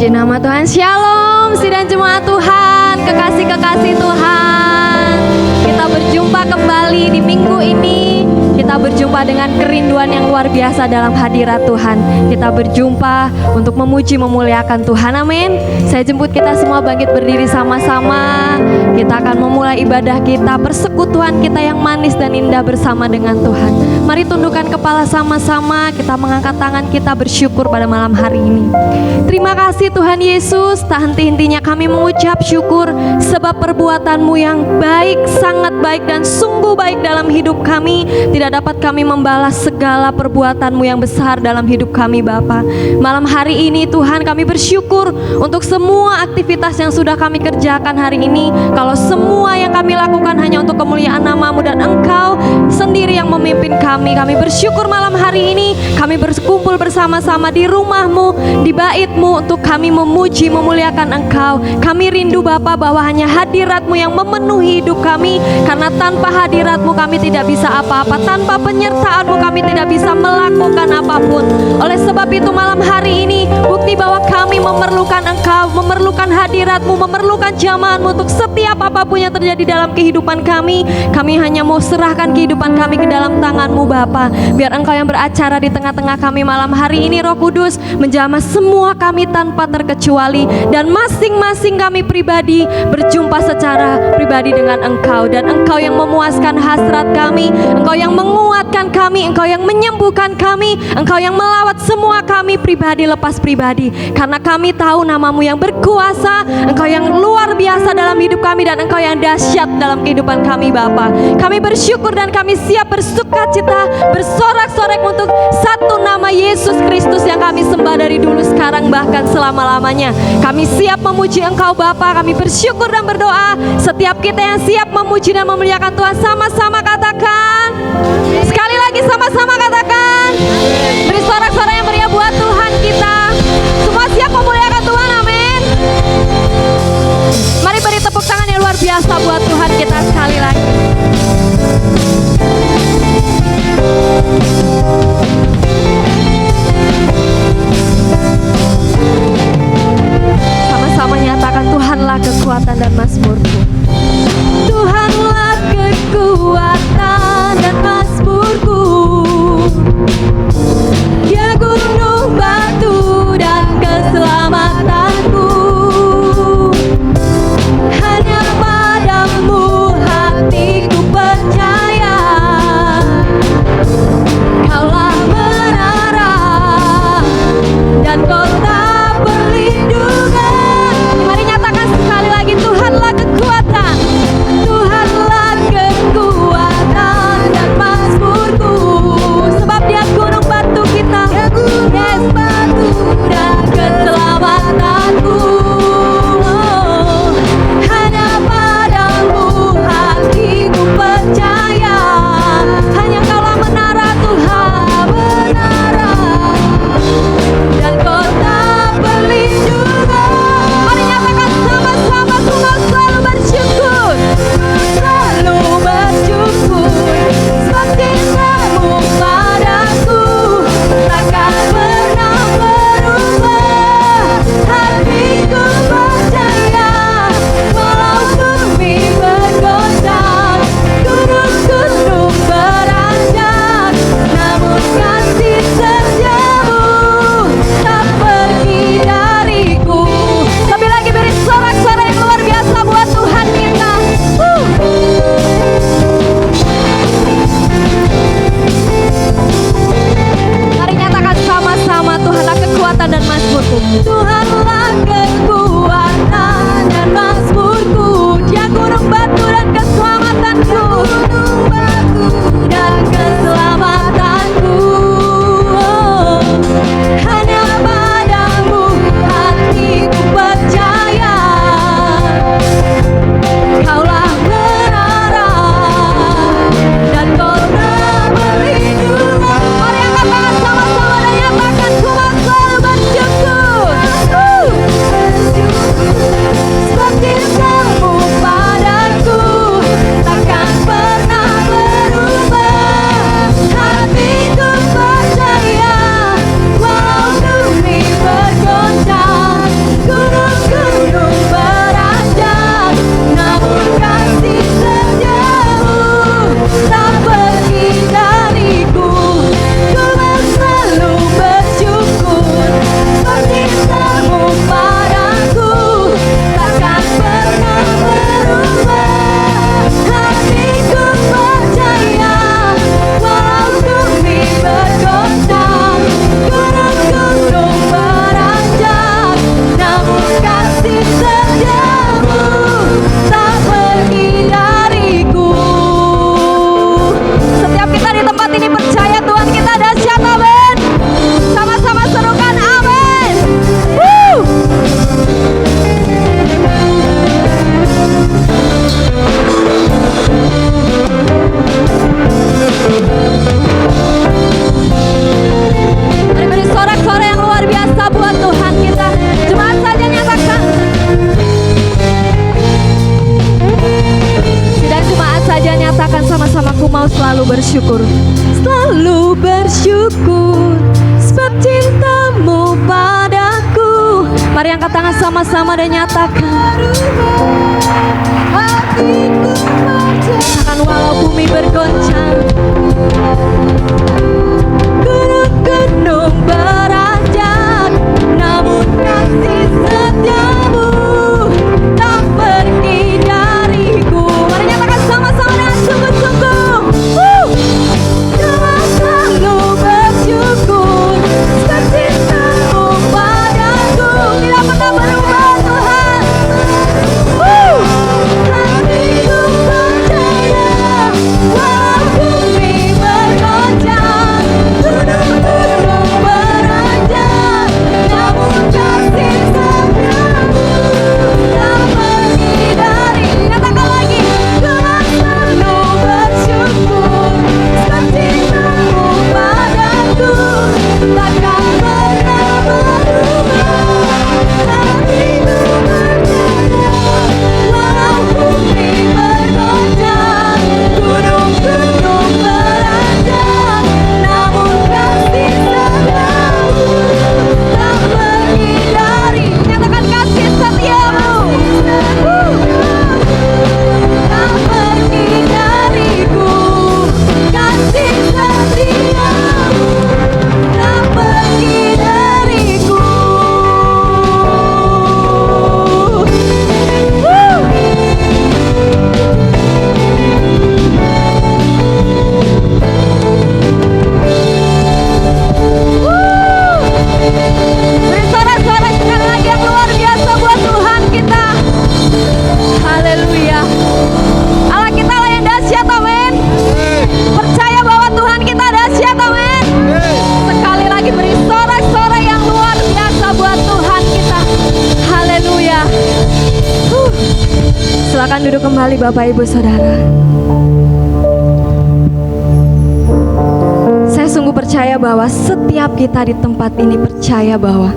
Puji nama Tuhan. Shalom sidang jemaat Tuhan, kekasih-kekasih Tuhan. Kita berjumpa kembali di minggu ini. Kita berjumpa dengan kerinduan yang luar biasa dalam hadirat Tuhan. Kita berjumpa untuk memuji memuliakan Tuhan. Amin. Saya jemput kita semua bangkit berdiri sama-sama. Kita akan memulai ibadah kita, persekutuan kita yang manis dan indah bersama dengan Tuhan. Mari tundukkan kepala sama-sama. Kita mengangkat tangan kita bersyukur pada malam hari ini. Terima kasih Tuhan Yesus. Tak henti-hentinya kami mengucap syukur sebab perbuatan-Mu yang baik, sangat baik dan sungguh baik dalam hidup kami. Tidak dapat kami membalas segala perbuatan-Mu yang besar dalam hidup kami Bapa. Malam hari ini Tuhan kami bersyukur untuk semua aktivitas yang sudah kami kerjakan hari ini. Kalau semua yang kami lakukan hanya untuk kemuliaan nama-Mu dan Engkau sendiri yang memimpin kami. Kami bersyukur malam hari ini kami berkumpul bersama-sama di rumah-Mu, di bait-Mu untuk kami memuji memuliakan Engkau. Kami rindu Bapa bahwa hanya hadirat-Mu yang memenuhi hidup kami. Karena tanpa hadirat-Mu kami tidak bisa apa-apa. Tanpa penyertaan-Mu kami tidak bisa melakukan apapun. Oleh sebab itu malam hari ini bukti bahwa kami memerlukan Engkau, memerlukan hadirat-Mu, memerlukan jamaah-Mu untuk setiap apapun yang terjadi dalam kehidupan kami. Kami hanya mau serahkan kehidupan kami ke dalam tangan-Mu Bapa. Biar Engkau yang beracara di tengah-tengah kami malam hari ini. Roh Kudus menjamah semua kami tanpa terkecuali. Dan masing-masing kami pribadi berjumpa secara pribadi dengan Engkau. Dan Engkau yang memuaskan hasrat kami, Engkau yang menguatkan kami, Engkau yang menyembuhkan kami, Engkau yang melawat semua kami pribadi lepas pribadi. Karena kami tahu nama-Mu yang berkuasa, Engkau yang luar biasa dalam hidup kami, dan Engkau yang dahsyat dalam kehidupan kami Bapa. Kami bersyukur dan kami siap bersukacita, bersorak-sorai untuk satu nama Yesus Kristus yang kami sembah dari dulu, sekarang, bahkan selama-lamanya. Kami siap memuji Engkau Bapa. Kami bersyukur dan berdoa. Setiap kita yang siap memuji dan memuliakan Tuhan, sama-sama katakan. Sekali lagi sama-sama katakan. Beri sorak-sorai yang meriah buat Tuhan kita. Semua siap memuliakan Tuhan, amin. Mari beri tepuk tangan yang luar biasa buat Tuhan kita sekali lagi. Sama-sama nyatakan, Tuhanlah kekuatan dan mazmurku. Tuhanlah kekuatan dan mazmurku. Ya gunung batu dan keselamatanku. Hanya padamu hatiku percaya. Kaulah menara dan kota perlindungan. Mari nyatakan sekali lagi, Tuhanlah kekuatan selalu bersyukur. Selalu bersyukur sebab cintamu padaku. Mari angkat tangan sama-sama dan nyatakan. Akan walau bumi bergoncang, gunung-gunung beranjak, namun kasih setiamu tak pergi dariku. Mari nyatakan sama-sama dengan sungguh-sungguh. Selalu bersyukur sebab cintamu padaku tidak pernah berubah Tuhan. Hatiku percaya walau bumi bergoncang, gunung-gunung beranjak, namun kasih setiamu tak pergi dari. Katakan lagi. Selalu bersyukur sebab cintamu padaku takkan pernah berubah. Hatiku percaya walau bumi bergoncang, gunung-gunung beranjak, namun kasih setiamu tak pergi dari. Nyatakan kasih setiamu tak pergi dariku. Kasih setiamu tak pergi dariku. Beri sorak-sorak sekali lagi yang luar biasa buat Tuhan kita. Haleluya. Allah kita lah yang dahsyat, amin. Percaya bahwa Tuhan kita dahsyat, amin. Sekali lagi beri sorak-sorak yang luar biasa buat Tuhan kita. Haleluya. Silakan duduk kembali Bapak Ibu Saudara. Saya sungguh percaya bahwa setiap kita di tempat ini percaya bahwa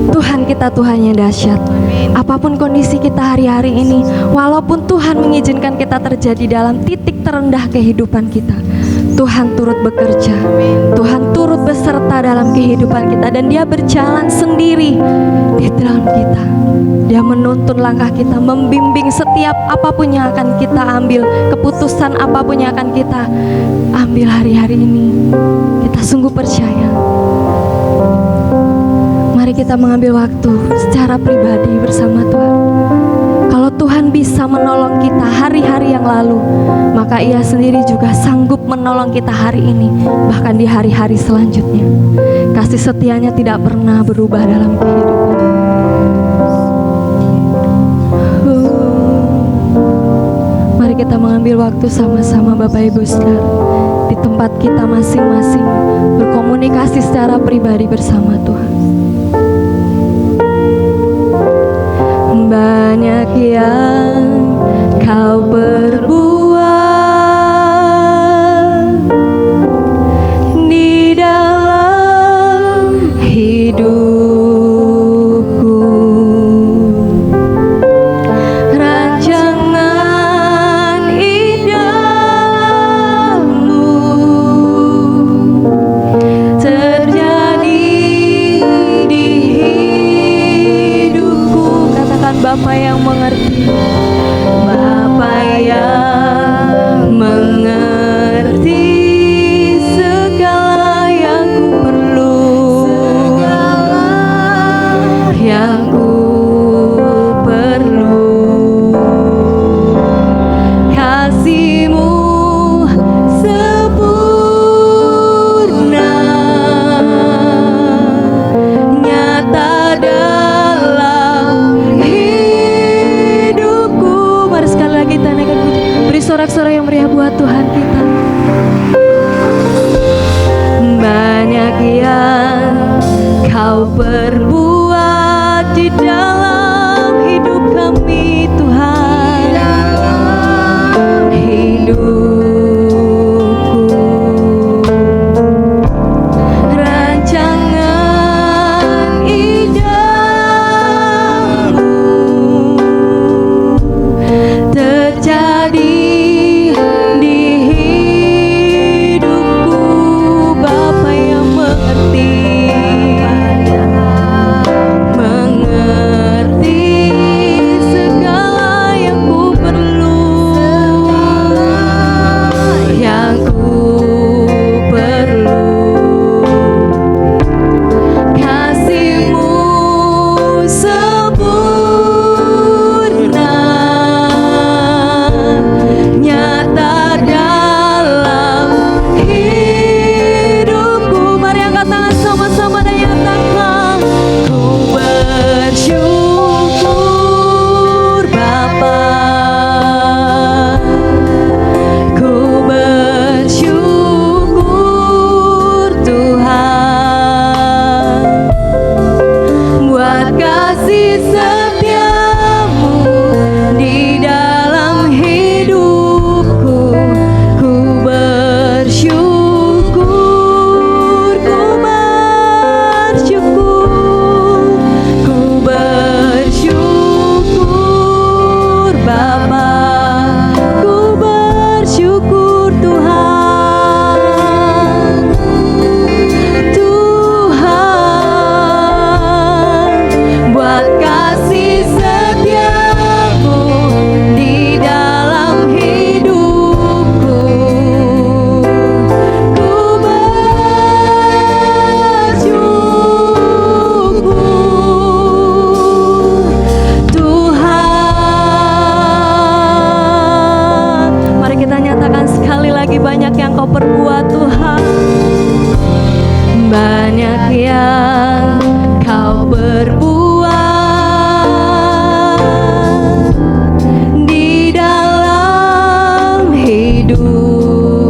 Tuhan kita Tuhan yang dahsyat. Apapun kondisi kita hari-hari ini, walaupun Tuhan mengizinkan kita terjadi dalam titik terendah kehidupan kita, Tuhan turut bekerja. Tuhan turut beserta dalam kehidupan kita dan Dia berjalan sendiri di dalam kita. Dia menuntun langkah kita, membimbing setiap apapun yang akan kita ambil, keputusan apapun yang akan kita ambil hari-hari ini. Kita sungguh percaya. Mari kita mengambil waktu secara pribadi bersama Tuhan. Kalau Tuhan bisa menolong kita hari-hari yang lalu, maka Ia sendiri juga sanggup menolong kita hari ini, bahkan di hari-hari selanjutnya. Kasih setianya tidak pernah berubah dalam kehidupan. Mari kita mengambil waktu sama-sama Bapak Ibu Saudara di tempat kita masing-masing, berkomunikasi secara pribadi bersama Tuhan. Banyak yang kau perbuat di dalam hidupku, rancangan indahmu terjadi di hidupku. Katakan Bapa yang mengerti, Bapa yang mengerti segala yang ku perlu, segala yang ku perlu. Kasih-Mu sempurna, nyata dalam hidupku. Mari sekali lagi kita naikkan puji. Beri sorak-sorai yang meriah buat Tuhan kita. Banyak yang kau perbuat di dalam hidup kami Tuhan, hidupku, rancangan indahmu terjadi di Kau perbuat Tuhan, banyak yang Kau perbuat di dalam hidupku.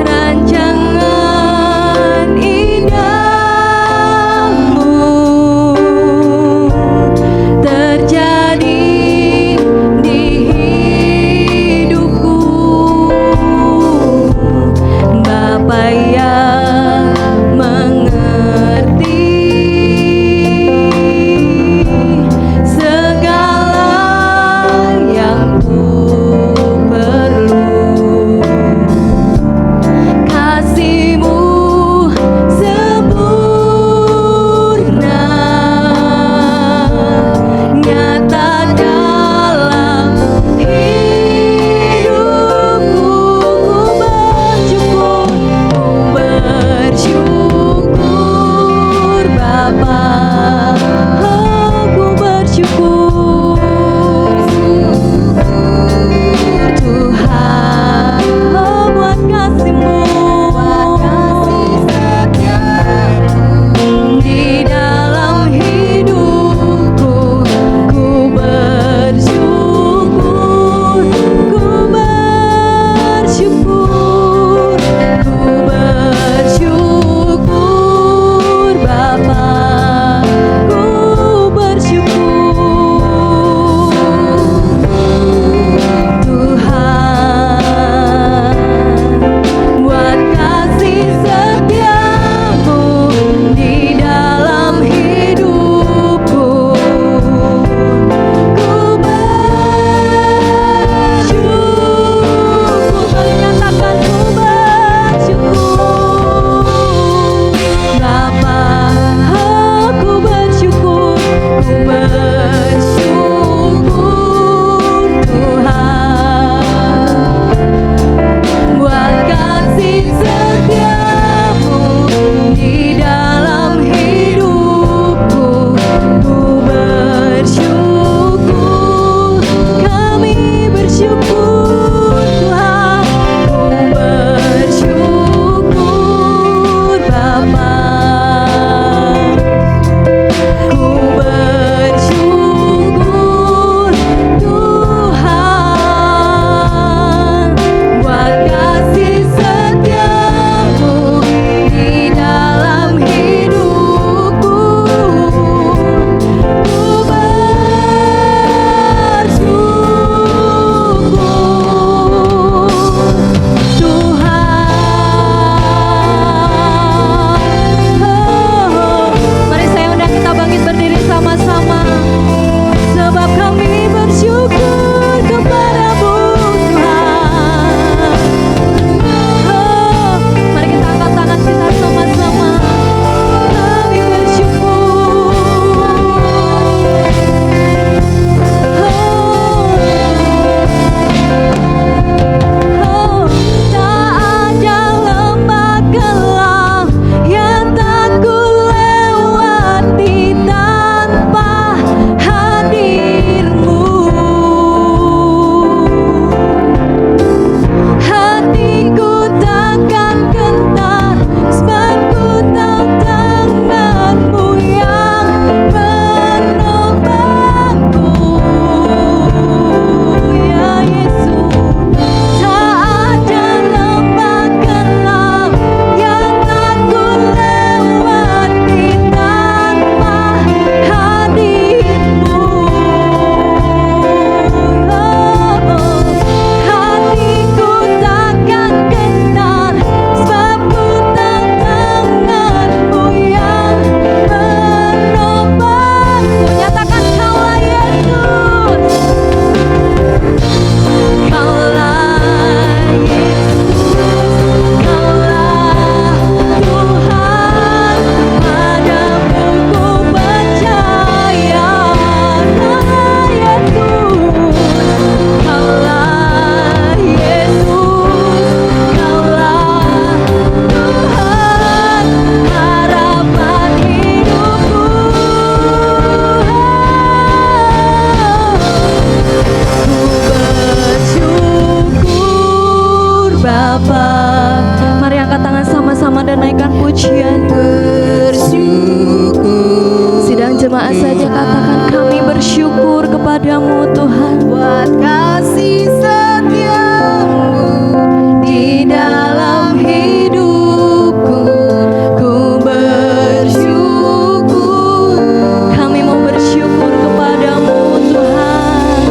Rancangan indahmu terjadi di hidupku. kepadamu Tuhan, buat kasih setiamu di dalam hidupku. Ku bersyukur, kami mau bersyukur kepadamu Tuhan.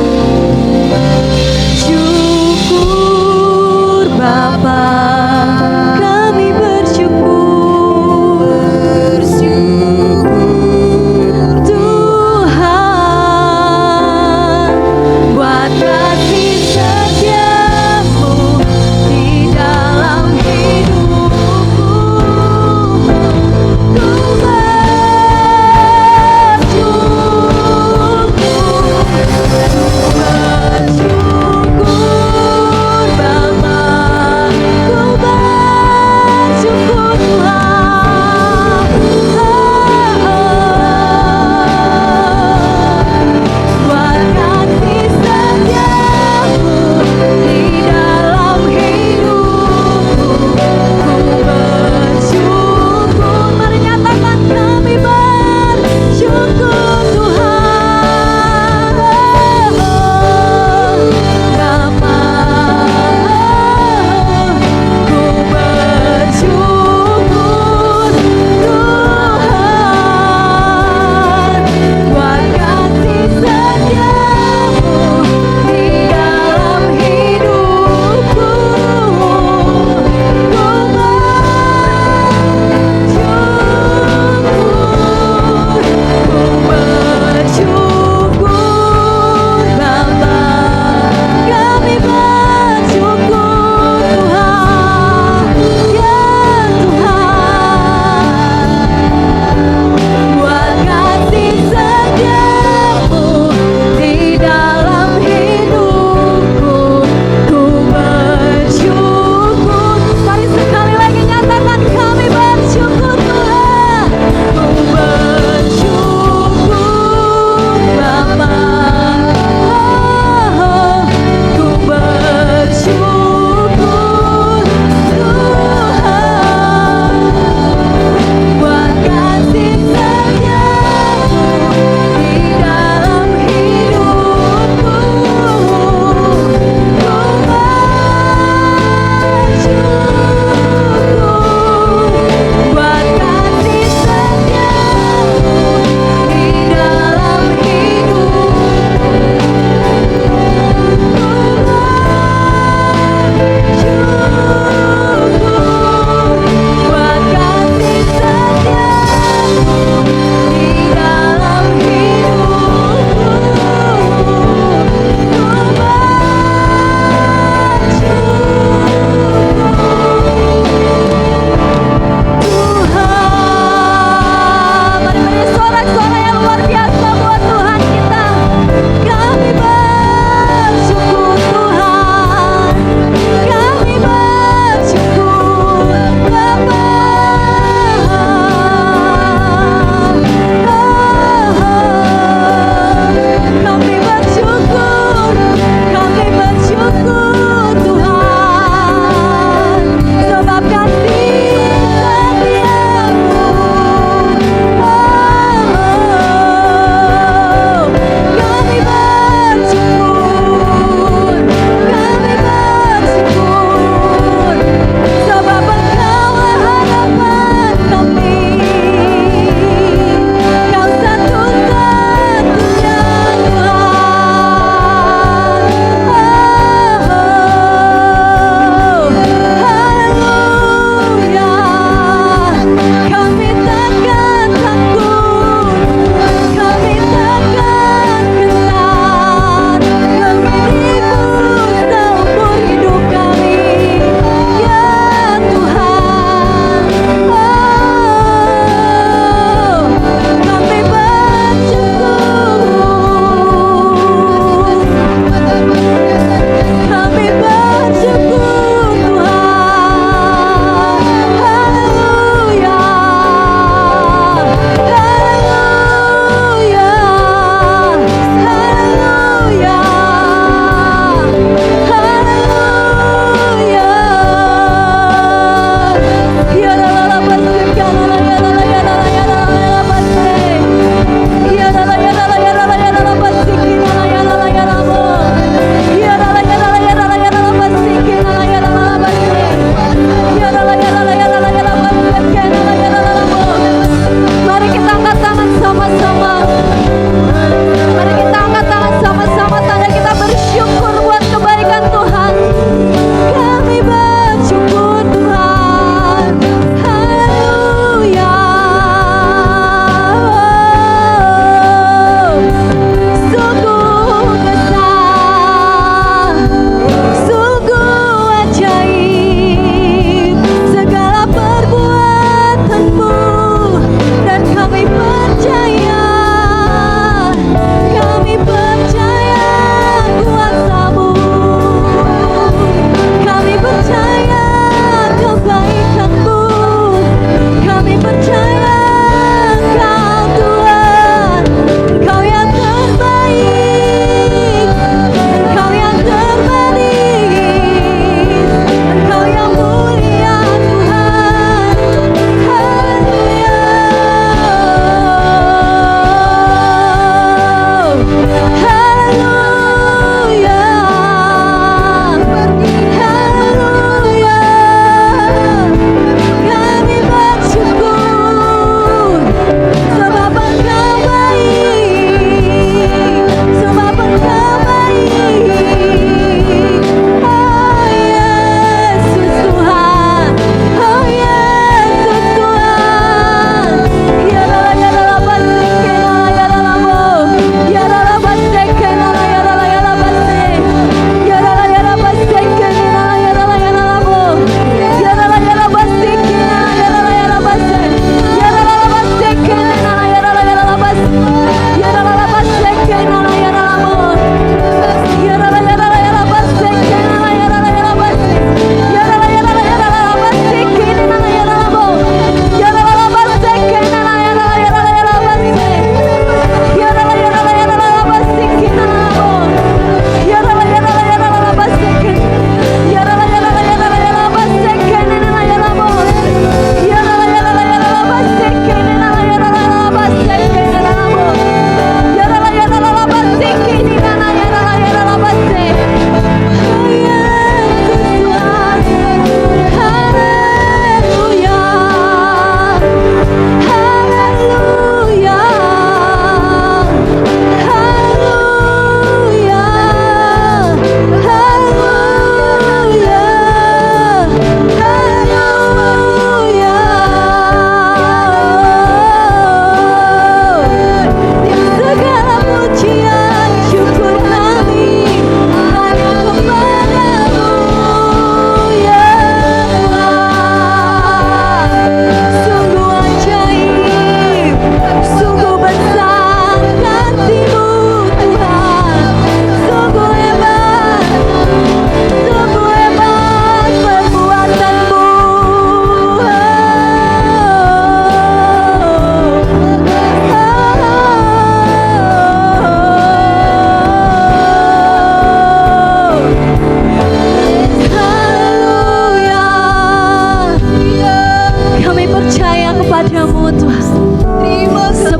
syukur Bapa, Kami bersyukur bersyukur Tuhan buat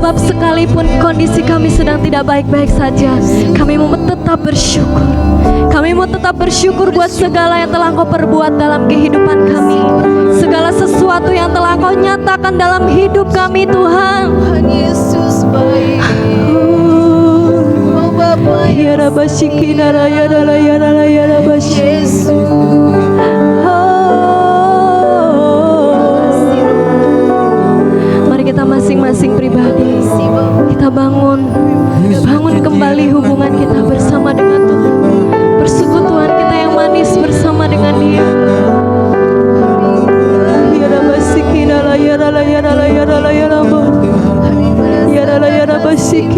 Sebab sekalipun kondisi kami sedang tidak baik-baik saja, kami mau tetap bersyukur. Kami mau tetap bersyukur buat segala yang telah Engkau perbuat dalam kehidupan kami, segala sesuatu yang telah Engkau nyatakan dalam hidup kami Tuhan. Tuhan Yesus baik. Oh Bapa Ya Rabashikina ya Rabashi. Yesus. Mari kita masing-masing pribadi, kita bangun kembali hubungan kita bersama dengan Tuhan. Persekutuan kita yang manis bersama dengan Dia. Ya Rabashikina ya Rabashikina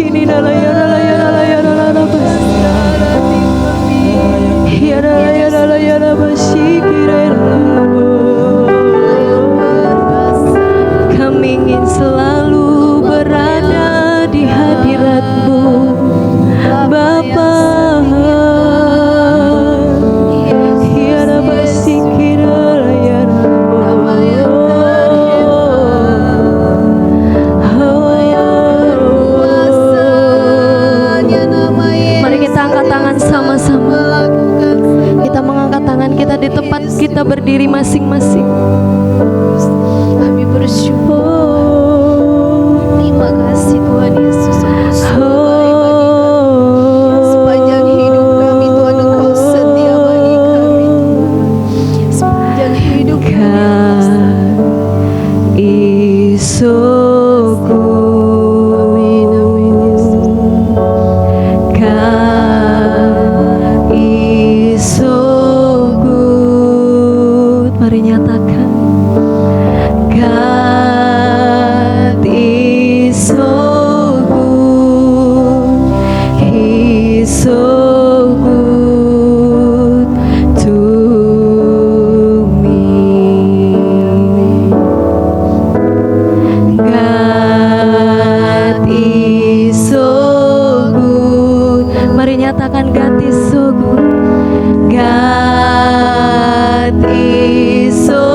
kami ingin selalu berada di hadirat-Mu, Bapa. Mari kita angkat tangan sama-sama. Kita mengangkat tangan kita di tempat kita berdiri masing-masing. Kami bersyukur. Terima kasih Tuhan Yesus. Sepanjang hidup kami Tuhan Engkau setia bagi kami Tuhan. Sepanjang hidup Isoku Isogut, mari nyatakan God is so good, He's so good to me. God is so good. Mari nyatakan God is so good. God is so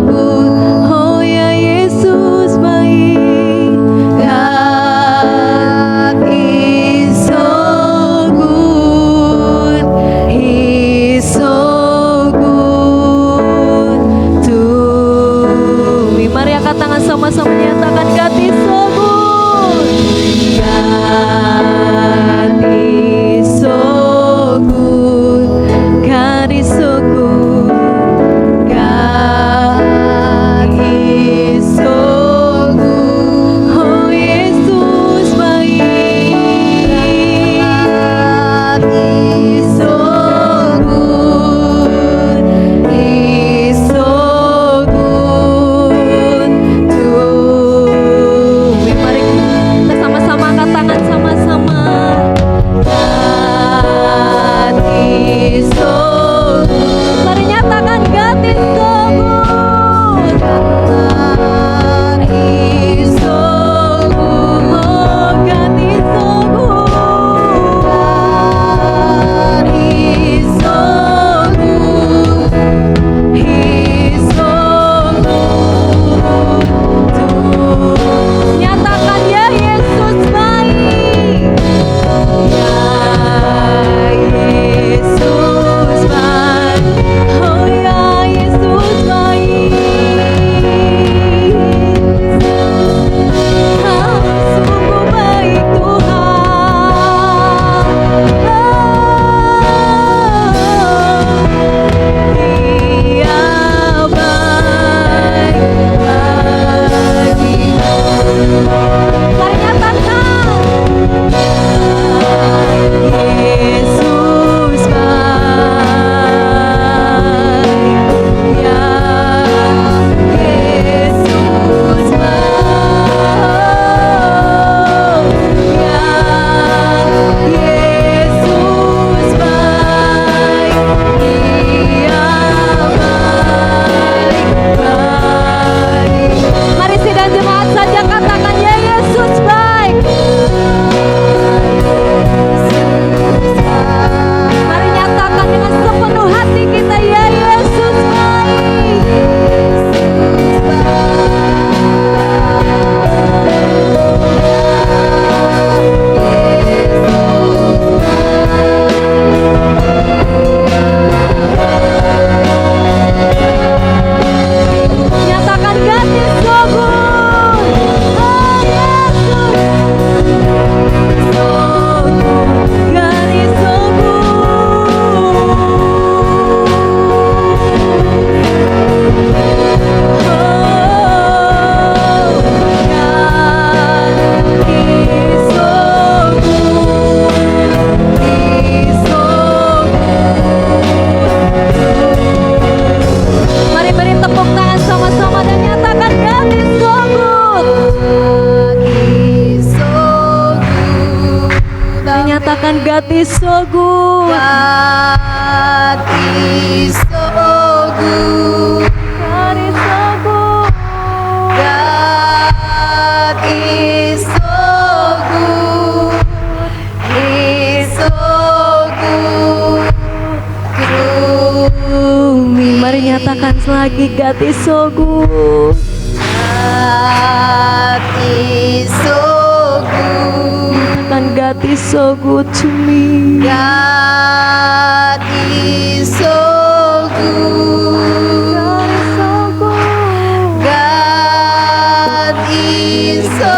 good. Oh ya Yesus baik. God is so good. He's so good to me. Mari angkat tangan sama-sama nyatakan God is so good. God is so good. God is so good. God is so good. God is so good. God is so good. He's so good to me. Mari nyatakan lagi, God is so good. God is so good. And God is so good to me. God is so good. God is so good. God is so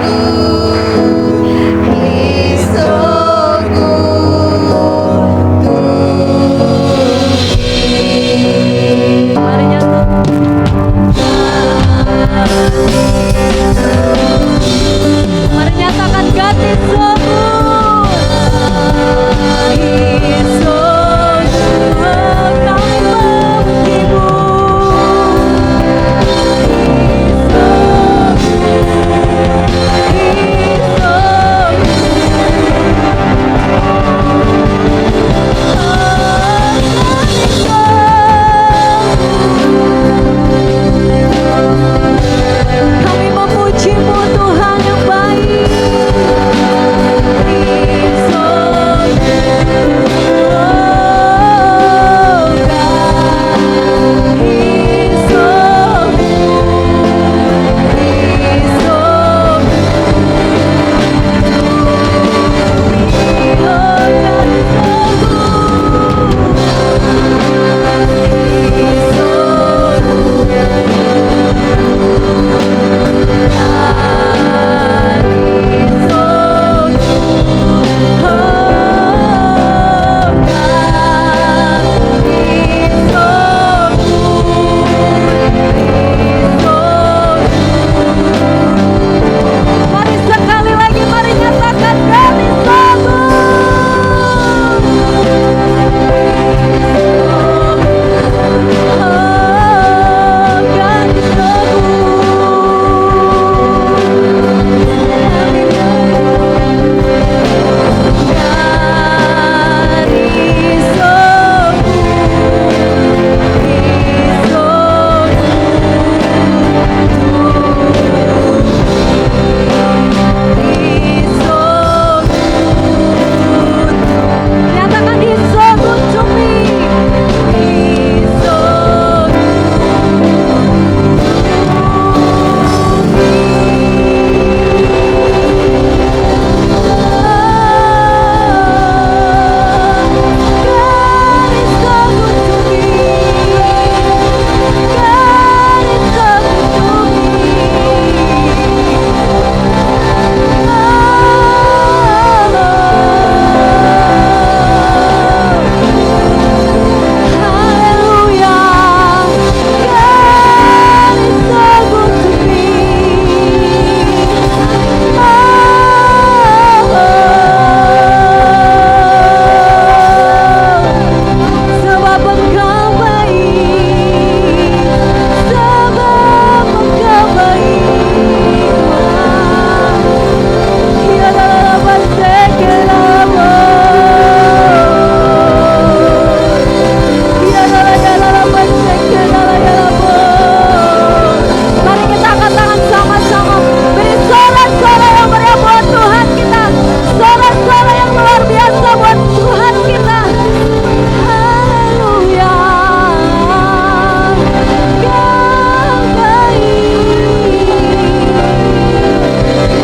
good. He's so good to me. Mari nyatakan. Mari nyatakan, God is so good. He is so good. Kami memuji-Mu. Kami memuji-Mu, Tuhan yang baik. He's so good. Oh God, He's so good. He's so good. Oh God is so good. He's so Mari sekali lagi, mari nyatakan, God is so good. Oh, God is so God is so good. He's so He's so good. Nyatakan, He's so good to me. He's so God is so good to me. God is so Sebab Engkau baik, sebab Engkau baik. Ya dalam bahasa kelabu, ya dalam bahasa kelabu. Mari kita angkat tangan sama-sama, beri sorak-sorak yang meriah buat Tuhan kita, sorak-sorak yang luar biasa buat Tuhan kita. Haleluya, Kau baik,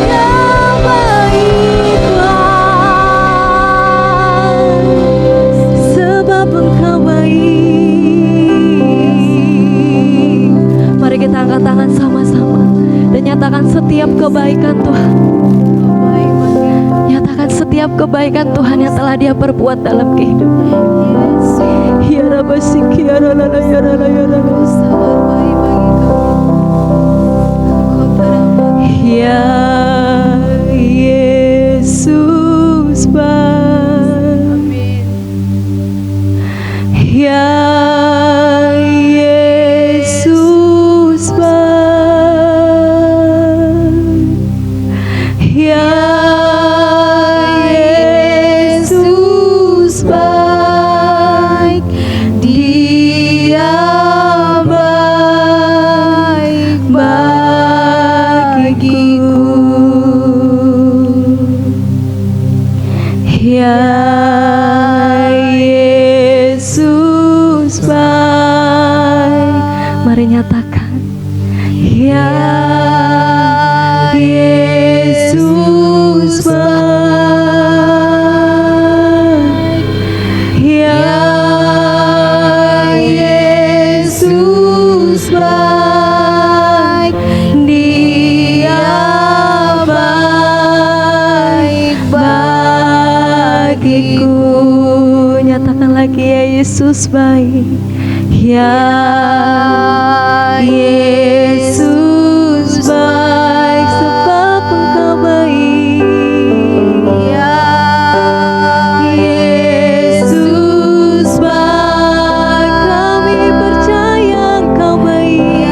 Kau baik Tuhan, sebab Engkau baik. Mari kita angkat tangan sama-sama dan nyatakan setiap kebaikan Tuhan. Nyatakan setiap kebaikan Tuhan yang telah Dia perbuat dalam kehidupan. Ya Rabbi, ya Rabbi, ya Rabbi, ya Rabbi. Ya Yesus baik. Ya Yesus baik. Ya Yesus Mari nyatakan, ya Yesus baik, ya Yesus baik, Dia baik bagiku. Nyatakan lagi, ya Yesus baik, ya Yesus baik, sebab Engkau baik. Ya Yesus baik, kami percaya Engkau baik.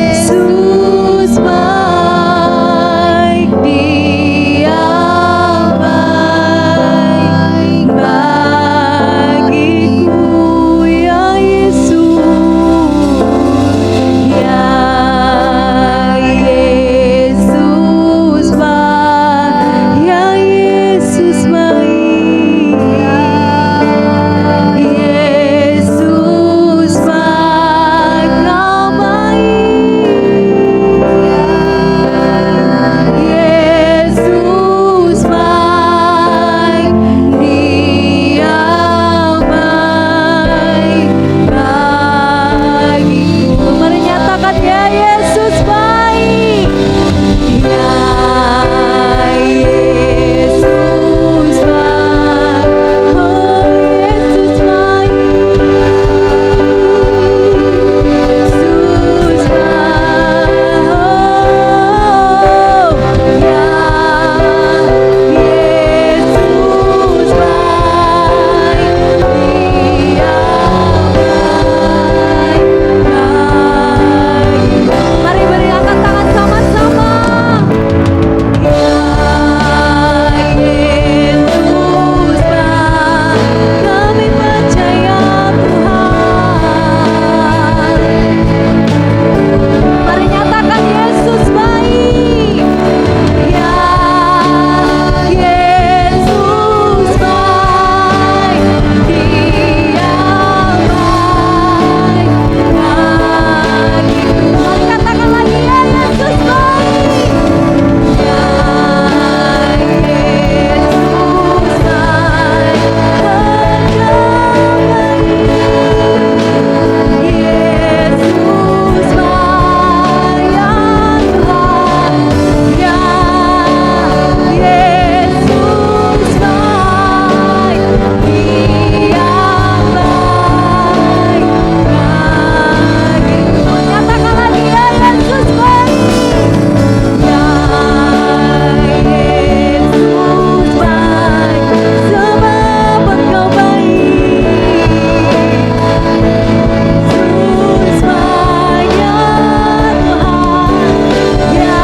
Yesus baik, Dia baik bagiku. Ya Yesus, ya Yesus baik, ya Yesus baik, Yesus baik, Kau baik. Yesus baik, Dia baik bagiku. Mari nyatakan, ya Yesus baik, ya Yesus baik, oh Yesus baik, Yesus baik, oh ya Yesus baik, Dia baik bagiku. Mari beri angkat tangan sama-sama. Ya Yesus baik, kami percaya Tuhan. Mari nyatakan, Yesus baik, ya Yesus baik, Dia baik bagiku. Mari katakan lagi, ya Yesus baik, ya Yesus baik, Yesus baik, ya Tuhan, ya Yesus baik, Dia baik bagiku. Nyatakan lagi, ya Yesus baik, ya Yesus baik, sebab Engkau baik. Yesus baik, ya Tuhan, ya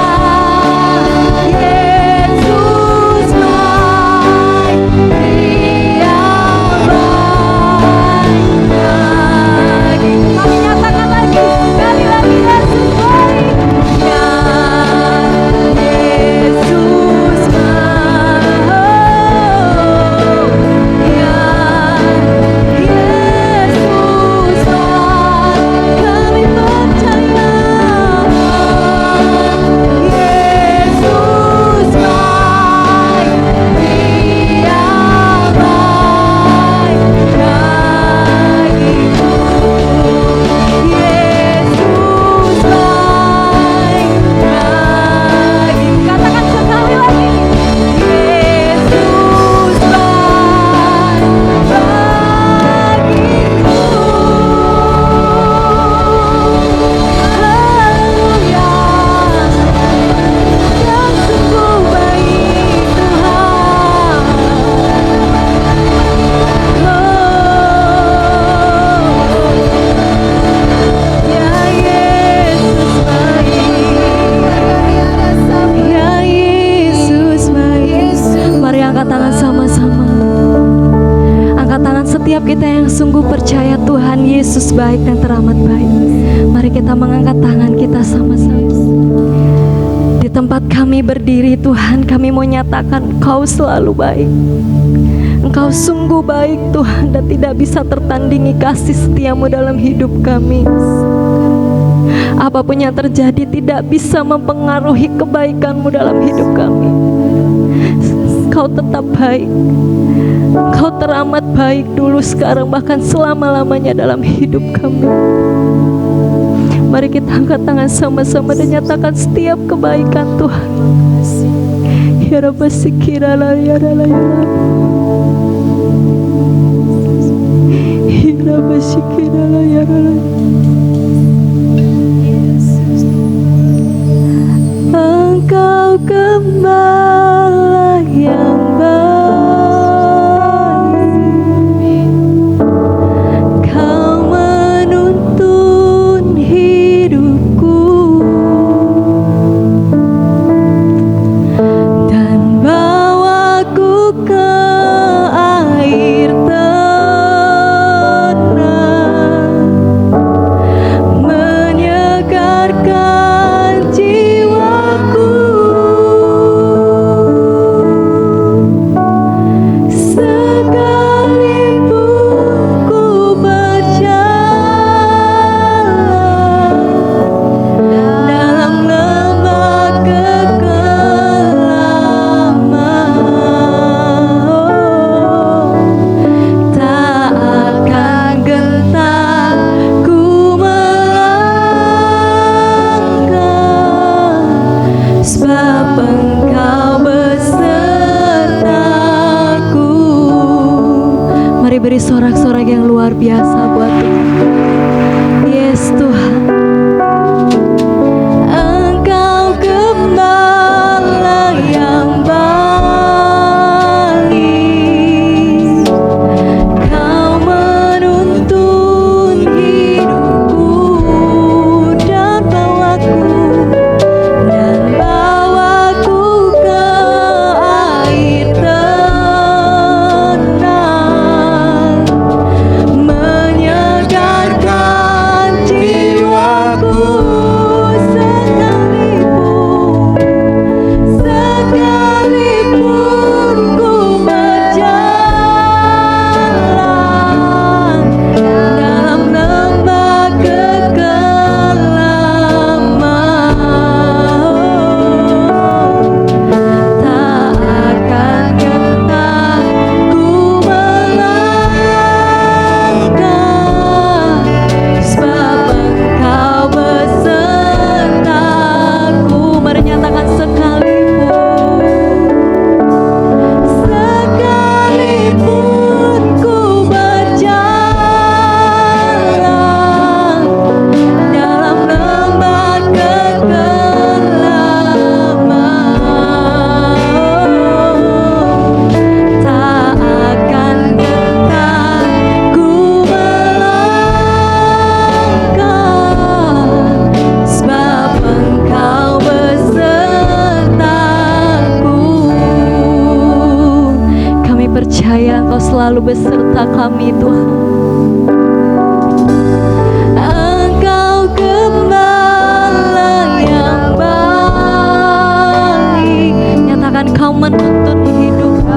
Yesus baik, Dia baik bagiku. Mari nyatakan lagi, sekali lagi, Yesus baik, ya Yesus baik, ya Yesus baik, kami percaya. Yesus baik, Dia baik bagiku. Yesus baik bagiku. Katakan sekali lagi, Yesus baik bagiku. Haleluya, yang sungguh baik Tuhan. Ya Yesus baik, ya Yesus baik. Mari angkat tangan sama-sama. Angkat tangan setiap kita yang sungguh percaya Tuhan Yesus baik dan teramat baik. Mari kita mengangkat tangan kita sama-sama. Di tempat kami berdiri, Tuhan, kami mau nyatakan Engkau selalu baik. Engkau sungguh baik Tuhan, dan tidak bisa tertandingi kasih setiamu dalam hidup kami. Apapun yang terjadi tidak bisa mempengaruhi kebaikanmu dalam hidup kami. Kau tetap baik. Kau teramat baik dulu, sekarang, bahkan selama-lamanya dalam hidup kami. Mari kita angkat tangan sama-sama dan nyatakan setiap kebaikan Tuhan. Ya Rabbi sikirala ya rala ya Rabbi. Ya Rabbi sikirala ya rala. Engkau gembala yang baik, Kau menuntun hidupku dan bawaku ke air tenang, menyegarkan jiwaku. Sekalipun ku berjalan dalam lembah kekelaman, tak akan gentar ku melangkah, sebab Engkau besertaku. Mari beri sorak-sorak yang luar biasa buat Tuhan. Yes Tuhan. Engkau gembala yang baik, Kau menuntun hidupku dan bawaku ke air tenang, menyegarkan jiwaku. Sekalipun ku berjalan dalam lembah kekelaman, tak akan gentar ku melangkah, sebab Engkau besertaku. Mari nyatakan sekalipun ku berjalan dalam lembah kekelaman, tak akan gentar ku melangkah, sebab Engkau besertaku. Kami percaya Engkau selalu beserta kami Tuhan. Engkau gembala yang baik, nyatakan Kau menuntun hidupku,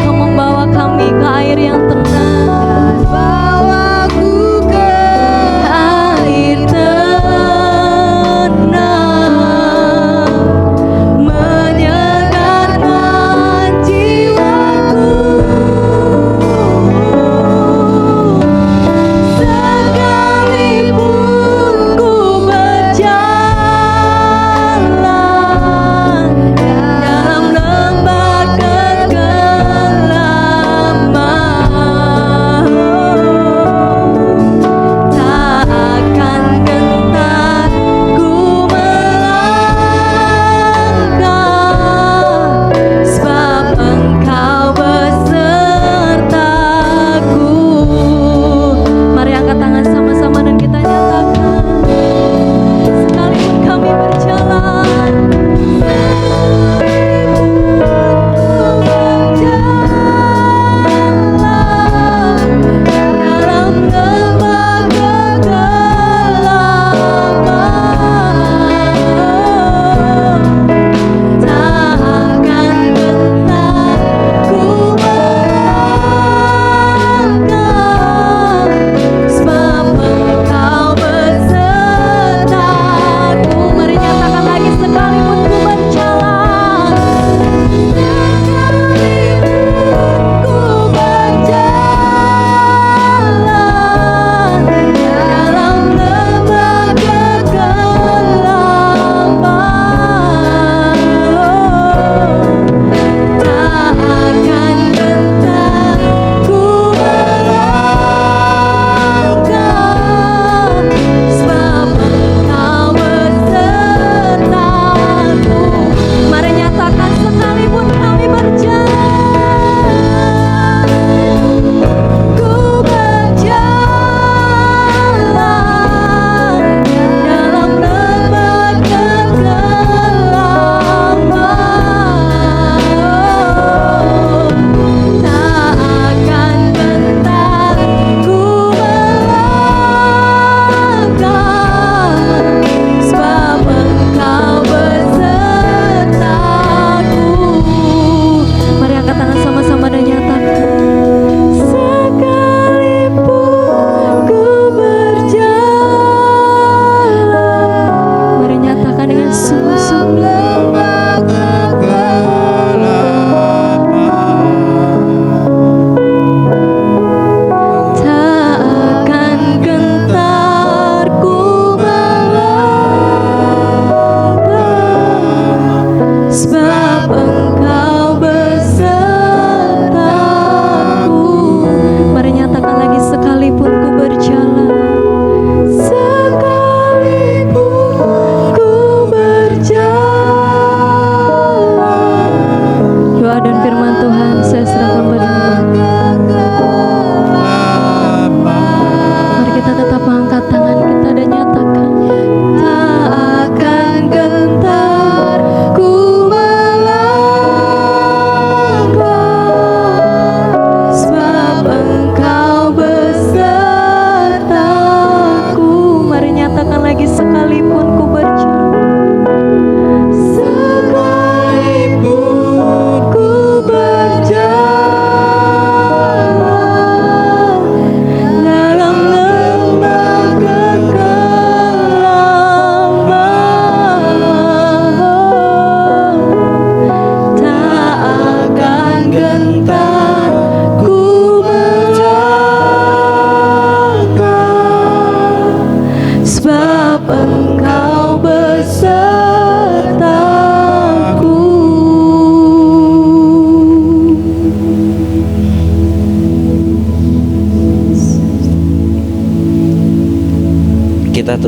Kau membawa kami ke air yang tenang, bawaku ke air tenang, menyegarkan jiwaku. Sekalipun ku berjalan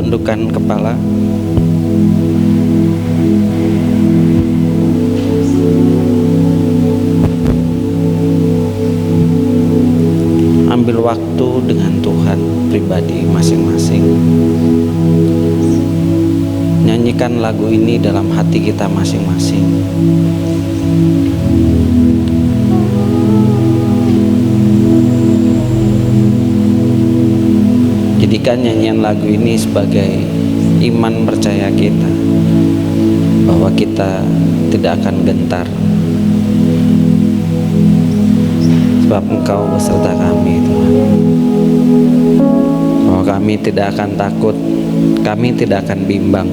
menundukkan kepala. Ambil waktu dengan Tuhan pribadi masing-masing. Nyanyikan lagu ini dalam hati kita masing-masing. Jadikan nyanyian lagu ini sebagai iman percaya kita bahwa kita tidak akan gentar, sebab Engkau beserta kami, Tuhan. Bahwa kami tidak akan takut, kami tidak akan bimbang,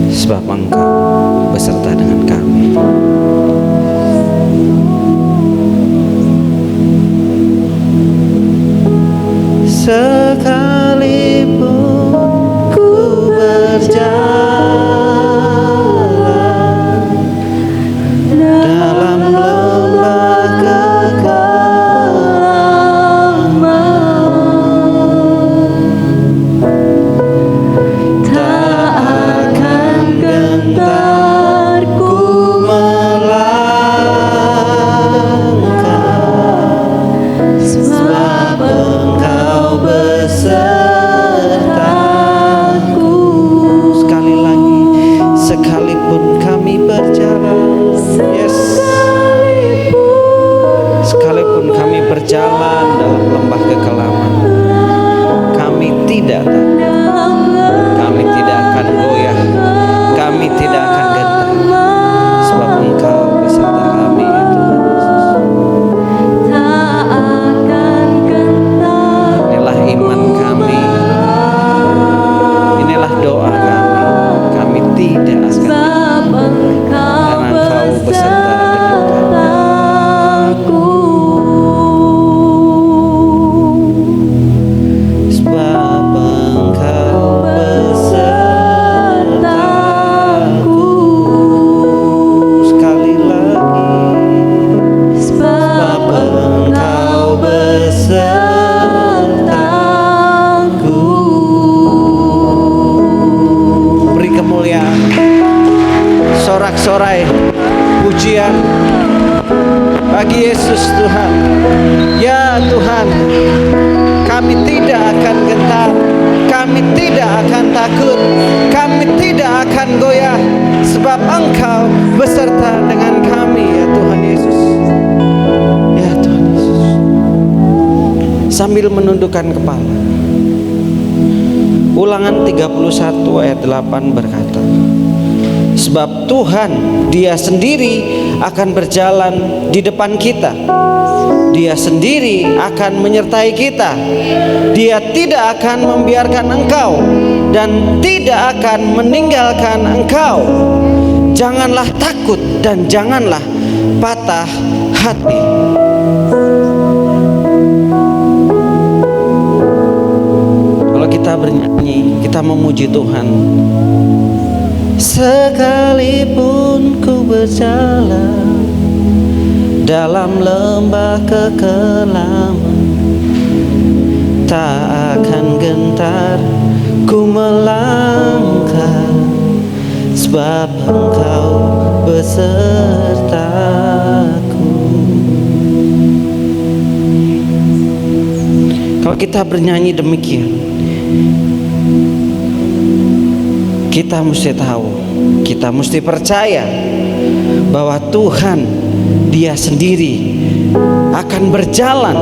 sebab Engkau beserta dengan kami. Sekalipun ku berjalan dalam lembah kekelaman, tak akan gentar ku melangkah, sebab Engkau besertaku. Sekali lagi, sekalipun kami berjalan, yes, sekalipun kami berjalan dalam lembah kekelaman, kami tidak takut, kami tidak akan goyah, kami tidak akan gentar, sebab Engkau beserta kami, ya Tuhan Yesus. Inilah iman kami, inilah doa kami. Kami tidak akan gentar karena Engkau beserta dengan kami. Sebab Engkau besertaku. Sekali lagi, sebab Engkau besertaku. Beri kemuliaan, sorak-sorai pujian bagi Yesus Tuhan. Ya Tuhan, kami tidak akan gentar, kami tidak akan takut, kami tidak akan goyah, sebab Engkau beserta dengan kami, ya Tuhan Yesus. Ya Tuhan Yesus. Sambil menundukkan kepala, Ulangan 31 ayat 8 berkata, sebab Tuhan Dia sendiri akan berjalan di depan kita, Dia sendiri akan menyertai kita, Dia tidak akan membiarkan engkau dan tidak akan meninggalkan engkau. Janganlah takut dan janganlah patah hati. Kalau kita bernyanyi, kita memuji Tuhan. Sekalipun ku berjalan dalam lembah kekelaman, tak akan gentar ku melangkah, sebab Engkau besertaku. Kalau kita bernyanyi demikian, kita mesti tahu, kita mesti percaya bahwa Tuhan Dia sendiri akan berjalan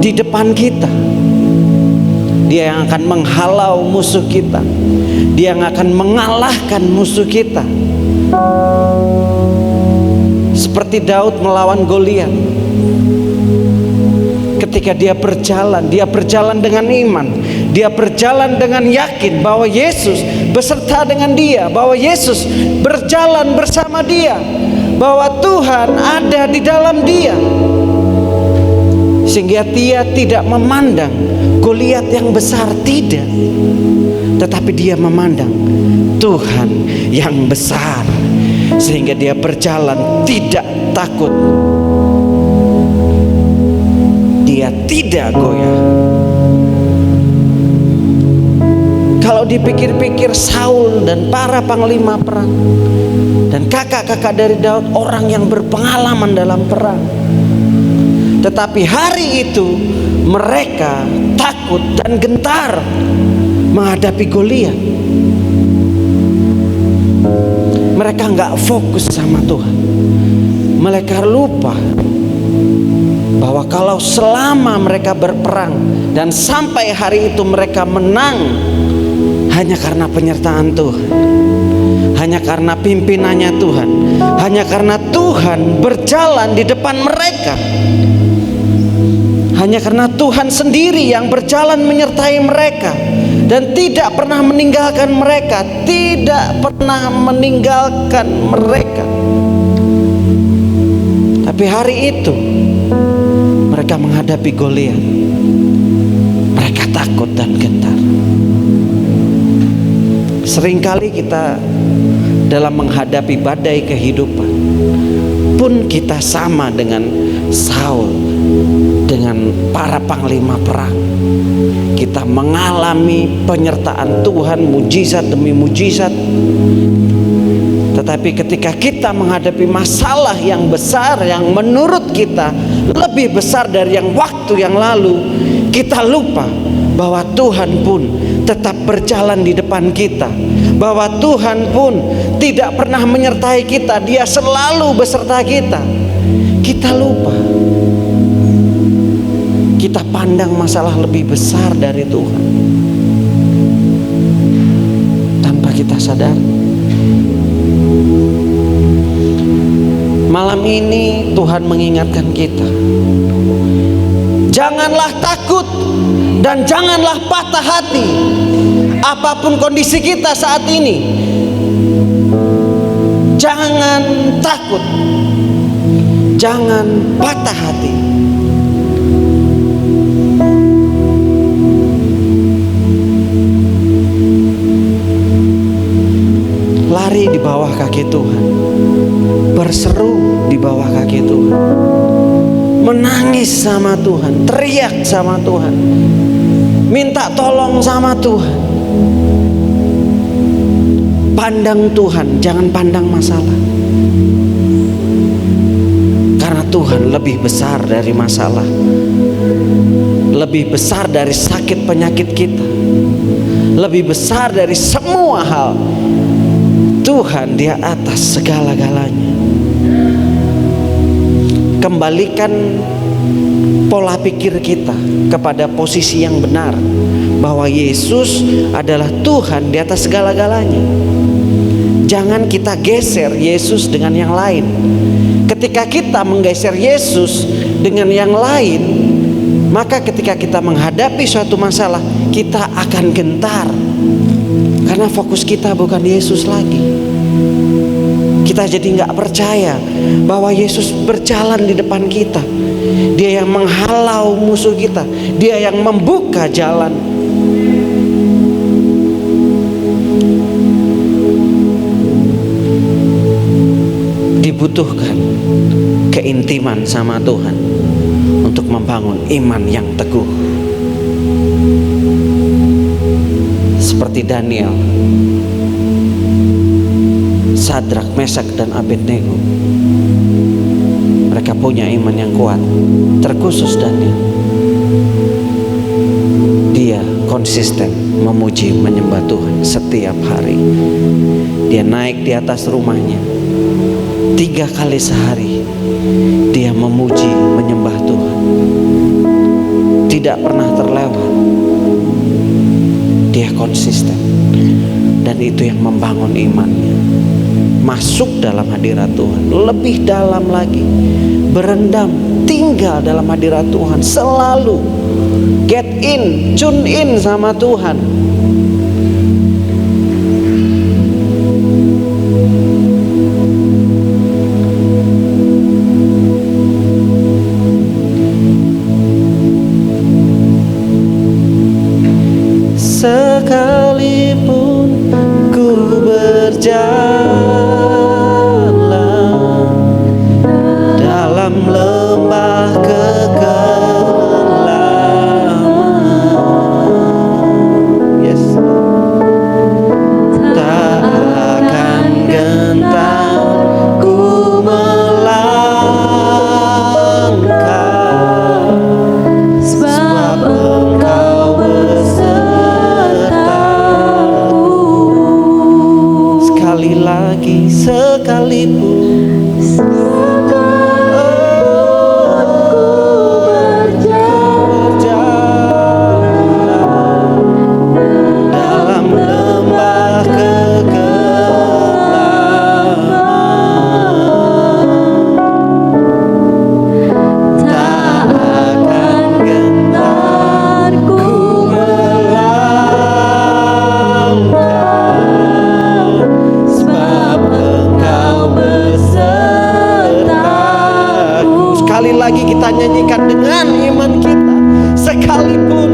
di depan kita. Dia yang akan menghalau musuh kita, Dia yang akan mengalahkan musuh kita. Seperti Daud melawan Goliat, ketika dia berjalan dengan iman, dia berjalan dengan yakin bahwa Yesus beserta dengan dia, bahwa Yesus berjalan bersama dia, bahwa Tuhan ada di dalam dia, sehingga dia tidak memandang Goliat yang besar, tidak, tetapi dia memandang Tuhan yang besar, sehingga dia berjalan tidak takut, dia tidak goyah. kalau dipikir-pikir Saul dan para panglima perang dan kakak-kakak dari Daud orang yang berpengalaman dalam perang. Tetapi hari itu mereka takut dan gentar menghadapi Goliat. Mereka nggak fokus sama Tuhan. Mereka lupa bahwa kalau selama mereka berperang dan sampai hari itu mereka menang, hanya karena penyertaan Tuhan, hanya karena pimpinannya Tuhan, hanya karena Tuhan berjalan di depan mereka, hanya karena Tuhan sendiri yang berjalan menyertai mereka dan tidak pernah meninggalkan mereka, tidak pernah meninggalkan mereka. Tapi hari itu mereka menghadapi Goliat, mereka takut dan gentar. Seringkali kita dalam menghadapi badai kehidupan pun kita sama dengan Saul, dengan para panglima perang. Kita mengalami penyertaan Tuhan, mujizat demi mujizat. Tetapi ketika kita menghadapi masalah yang besar, yang menurut kita lebih besar dari yang waktu yang lalu, kita lupa bahwa Tuhan pun tetap berjalan di depan kita, bahwa Tuhan pun tidak pernah menyertai kita, Dia selalu beserta kita. Kita lupa, kita pandang masalah lebih besar dari Tuhan tanpa kita sadar. Malam ini Tuhan mengingatkan kita, janganlah takut dan janganlah patah hati. Apapun kondisi kita saat ini, jangan takut, jangan patah hati. Lari di bawah kaki Tuhan, berseru di bawah kaki Tuhan, menangis sama Tuhan, teriak sama Tuhan, minta tolong sama Tuhan. Pandang Tuhan, jangan pandang masalah, karena Tuhan lebih besar dari masalah, lebih besar dari sakit penyakit kita, lebih besar dari semua hal. Tuhan Dia atas segala-galanya. Kembalikan pola pikir kita kepada posisi yang benar, bahwa Yesus adalah Tuhan di atas segala-galanya. Jangan kita geser Yesus dengan yang lain. Ketika kita menggeser Yesus dengan yang lain, maka ketika kita menghadapi suatu masalah, kita akan gentar, karena fokus kita bukan Yesus lagi. Kita jadi nggak percaya bahwa Yesus berjalan di depan kita. Dia yang menghalau musuh kita, Dia yang membuka jalan. Dibutuhkan keintiman sama Tuhan untuk membangun iman yang teguh. Seperti Daniel, Sadrak, Mesak, dan Abednego. Mereka punya iman yang kuat. Terkhusus Daniel, dia konsisten memuji menyembah Tuhan setiap hari. Dia naik di atas rumahnya 3 kali sehari. Dia memuji menyembah Tuhan, tidak pernah terlewat. Dia konsisten, dan itu yang membangun imannya. Masuk dalam hadirat Tuhan, lebih dalam lagi, berendam, tinggal dalam hadirat Tuhan, selalu get in, tune in sama Tuhan. Sekalipun ku berjalan dalam lembah kekelaman, yes, sekalipun dalam lembah kegelapan, tak akan gentar ku melangkah, sebab Engkau besertaku. Sekali lagi kita nyanyikan dengan iman kita. Sekalipun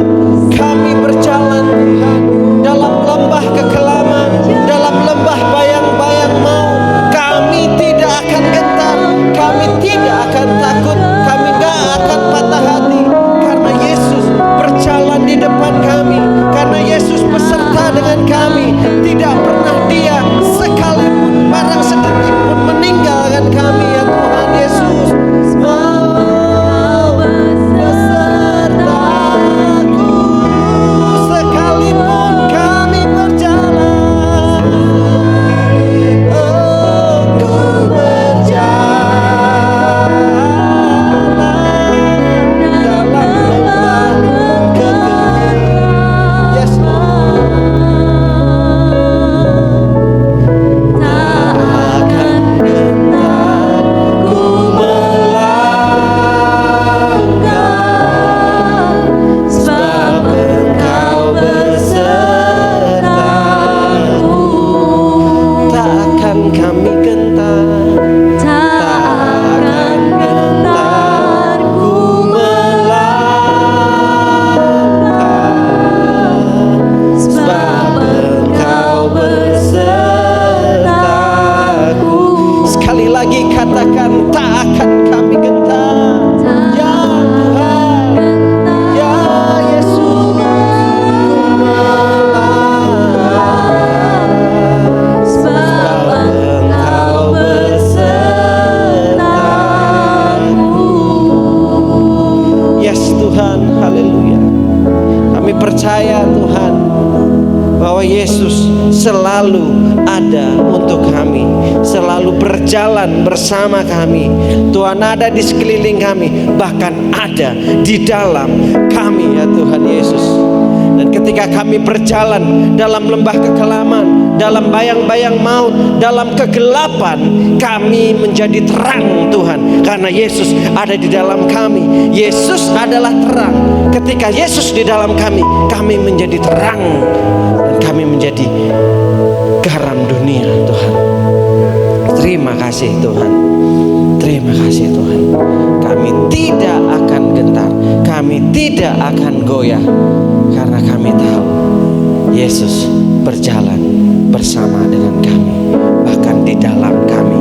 kami berjalan Tuhan dalam lembah kekelaman, dalam lembah bayang-bayang maut, kami tidak akan gentar, kami tidak akan takut, kami gak akan patah hati, karena Yesus berjalan di depan kami, karena Yesus beserta dengan kami. Tidak pernah Dia sekalipun barang sedetik pun meninggalkan kami ya Tuhan Yesus. Besertaku sekalipun kami berjalan, ku berjalan dalam lembah kegelapan. Yes, Lord. Tak akan gentar ku melangkah, sebab Engkau besertaku. Tak akan kami gentar, tak akan gentar ku melangkah, sebab Engkau besertaku. Sekali lagi katakan, tak akan kami gentar. Ya Tuhan, ya Yesus, sebab Engkau besertaku. Yes Tuhan, haleluya. Kami percaya Tuhan bahwa Yesus selalu ada untuk kami, selalu berjalan bersama kami. Tuhan ada di sekeliling kami, bahkan ada di dalam kami ya Tuhan Yesus. Dan ketika kami berjalan dalam lembah kekelaman, dalam bayang-bayang maut, dalam kegelapan, kami menjadi terang Tuhan, karena Yesus ada di dalam kami. Yesus adalah terang. Ketika Yesus di dalam kami, kami menjadi terang, dan kami menjadi garam dunia Tuhan. Terima kasih Tuhan. Terima kasih Tuhan. Kami tidak akan gentar, kami tidak akan goyah, karena kami tahu Yesus berjalan bersama dengan kami, bahkan di dalam kami.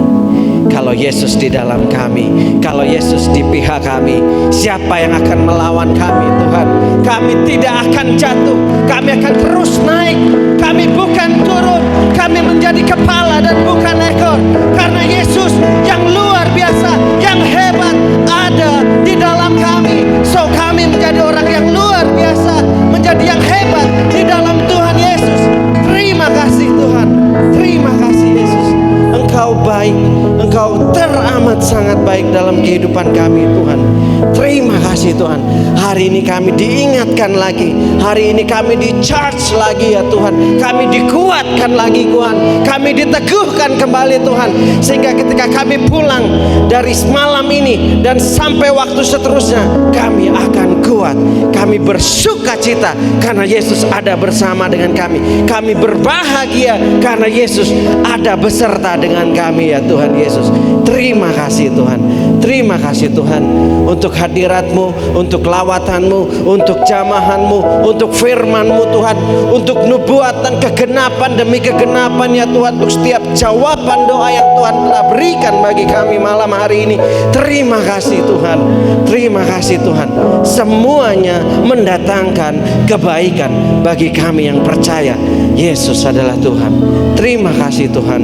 Kalau Yesus di dalam kami, kalau Yesus di pihak kami, siapa yang akan melawan kami Tuhan? Kami tidak akan jatuh, kami akan terus naik. Kami bukan turun, kami menjadi kepala dan bukan ekor, karena Yesus yang luar biasa, yang hebat ada di dalam kami. So kami menjadi orang yang luar biasa, menjadi yang hebat di dalam Tuhan Yesus. Terima kasih Tuhan, terima kasih Yesus. Engkau baik, Engkau teramat sangat baik dalam kehidupan kami Tuhan. Terima kasih Tuhan. Hari ini kami diingatkan lagi, hari ini kami di-charge lagi ya Tuhan. Kami dikuatkan lagi Tuhan, kami diteguhkan kembali Tuhan, sehingga ketika kami pulang dari semalam ini dan sampai waktu seterusnya, kami akan kuat. Kami bersuka cita karena Yesus ada bersama dengan kami. Kami berbahagia karena Yesus ada beserta dengan kami ya Tuhan Yesus. Terima kasih Tuhan. Terima kasih Tuhan untuk hadirat-Mu, untuk lawatan-Mu, untuk jamahan-Mu, untuk firman-Mu Tuhan, untuk nubuat dan kegenapan demi kegenapan ya Tuhan, untuk setiap jawaban doa yang Tuhan telah berikan bagi kami malam hari ini. Terima kasih Tuhan. Terima kasih Tuhan. Semuanya mendatangkan kebaikan bagi kami yang percaya Yesus adalah Tuhan. Terima kasih Tuhan.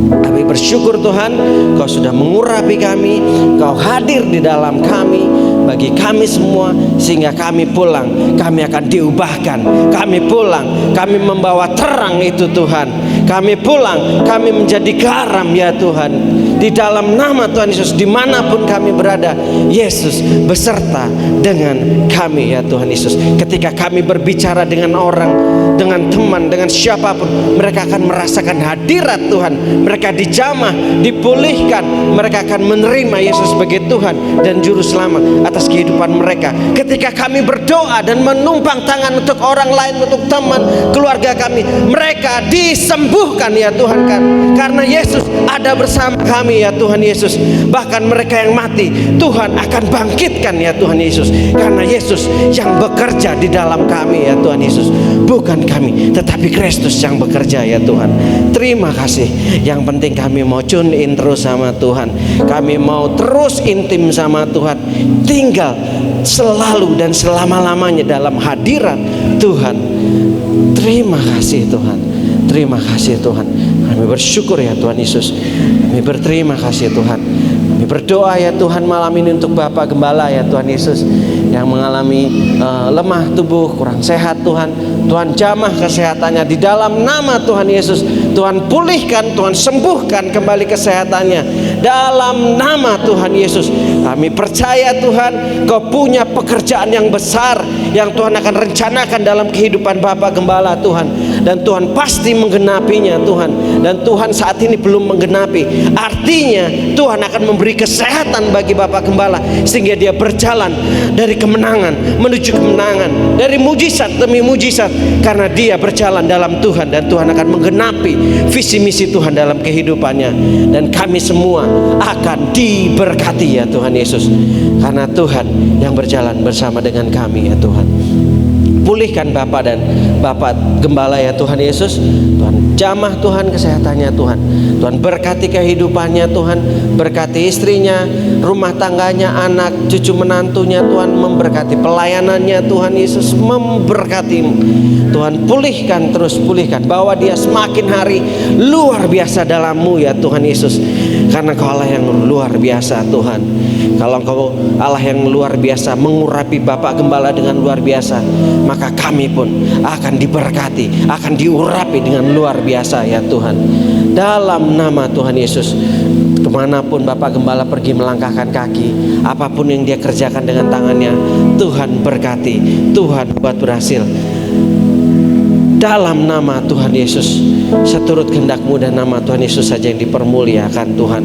Kami bersyukur Tuhan, Kau sudah mengurapi kami, Kau hadir di dalam kami, bagi kami semua, sehingga kami pulang, kami akan diubahkan. Kami pulang, kami membawa terang itu Tuhan. Kami pulang, kami menjadi garam ya Tuhan. Di dalam nama Tuhan Yesus, dimanapun kami berada, Yesus beserta dengan kami ya Tuhan Yesus. Ketika kami berbicara dengan orang, dengan teman, dengan siapapun, mereka akan merasakan hadirat Tuhan. Mereka dijamah, dipulihkan. Mereka akan menerima Yesus sebagai Tuhan dan Juru Selamat atas kehidupan mereka. Ketika kami berdoa dan menumpang tangan untuk orang lain, untuk teman, keluarga kami, mereka disembuhkan ya Tuhan kan. Karena Yesus ada bersama kami ya Tuhan Yesus. Bahkan mereka yang mati, Tuhan akan bangkitkan ya Tuhan Yesus. Karena Yesus yang bekerja di dalam kami ya Tuhan Yesus. Bukan kami, tetapi Kristus yang bekerja ya Tuhan. Terima kasih. Yang penting kami mau tune in terus sama Tuhan. Kami mau terus intim sama Tuhan. Tinggal selalu dan selama-lamanya dalam hadirat Tuhan. Terima kasih Tuhan. Terima kasih Tuhan. Kami bersyukur ya Tuhan Yesus. Kami berterima kasih Tuhan. Kami berdoa ya Tuhan malam ini untuk Bapak Gembala ya Tuhan Yesus, yang mengalami lemah tubuh, kurang sehat Tuhan. Tuhan jamah kesehatannya di dalam nama Tuhan Yesus. Tuhan pulihkan, Tuhan sembuhkan kembali kesehatannya dalam nama Tuhan Yesus. Kami percaya Tuhan, Kau punya pekerjaan yang besar yang Tuhan akan rencanakan dalam kehidupan Bapak Gembala Tuhan. Dan Tuhan pasti menggenapinya Tuhan. Dan Tuhan saat ini belum menggenapi. Artinya Tuhan akan memberi kesehatan bagi Bapak Gembala, sehingga dia berjalan dari kemenangan menuju kemenangan, dari mujizat demi mujizat, karena dia berjalan dalam Tuhan. Dan Tuhan akan menggenapi visi misi Tuhan dalam kehidupannya. Dan kami semua akan diberkati ya Tuhan Yesus, karena Tuhan yang berjalan bersama dengan kami ya Tuhan. Pulihkan Bapak dan Bapak Gembala ya Tuhan Yesus. Tuhan jamah Tuhan kesehatannya Tuhan. Tuhan berkati kehidupannya Tuhan. Berkati istrinya, rumah tangganya, anak, cucu menantunya Tuhan. Memberkati pelayanannya Tuhan Yesus. Memberkati Tuhan, pulihkan, terus pulihkan. Bawa dia semakin hari luar biasa dalam-Mu ya Tuhan Yesus. Karena Kau Allah yang luar biasa Tuhan. Kalau Kau Allah yang luar biasa mengurapi Bapak Gembala dengan luar biasa, maka kami pun akan diberkati, akan diurapi dengan luar biasa ya Tuhan. Dalam nama Tuhan Yesus, kemanapun Bapak Gembala pergi melangkahkan kaki, apapun yang dia kerjakan dengan tangannya, Tuhan berkati, Tuhan buat berhasil. Dalam nama Tuhan Yesus, seturut kehendak-Mu dan nama Tuhan Yesus saja yang dipermuliakan Tuhan.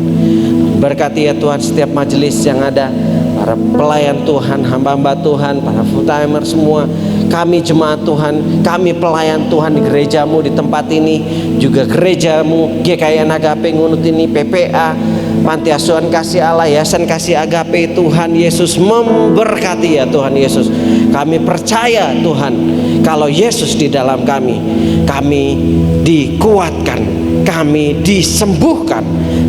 Berkati ya Tuhan setiap majelis yang ada, para pelayan Tuhan, hamba-hamba Tuhan, para full timer semua, kami jemaat Tuhan, kami pelayan Tuhan di gereja-Mu di tempat ini, juga gereja-Mu GKI Agape Ngunut ini, PPA, Panti Asuhan Kasih Allah, Yayasan Kasih Agape. Tuhan Yesus memberkati ya Tuhan Yesus. Kami percaya Tuhan, kalau Yesus di dalam kami dikuatkan, kami disembuhkan.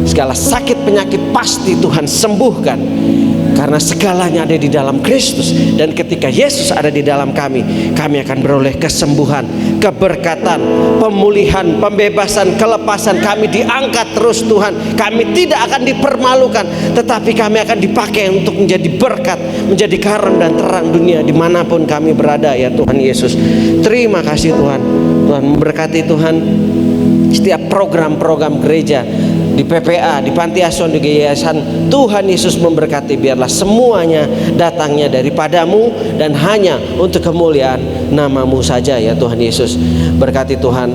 Segala sakit penyakit pasti Tuhan sembuhkan, karena segalanya ada di dalam Kristus. Dan ketika Yesus ada di dalam kami akan beroleh kesembuhan, keberkatan, pemulihan, pembebasan, kelepasan. Kami diangkat terus Tuhan. Kami tidak akan dipermalukan, tetapi kami akan dipakai untuk menjadi berkat, menjadi garam dan terang dunia dimanapun kami berada ya Tuhan Yesus. Terima kasih Tuhan. Tuhan memberkati Tuhan setiap program-program gereja di PPA, di Panti Asuhan, di Yayasan. Tuhan Yesus memberkati, biarlah semuanya datangnya daripada-Mu dan hanya untuk kemuliaan nama-Mu saja ya Tuhan Yesus. Berkati Tuhan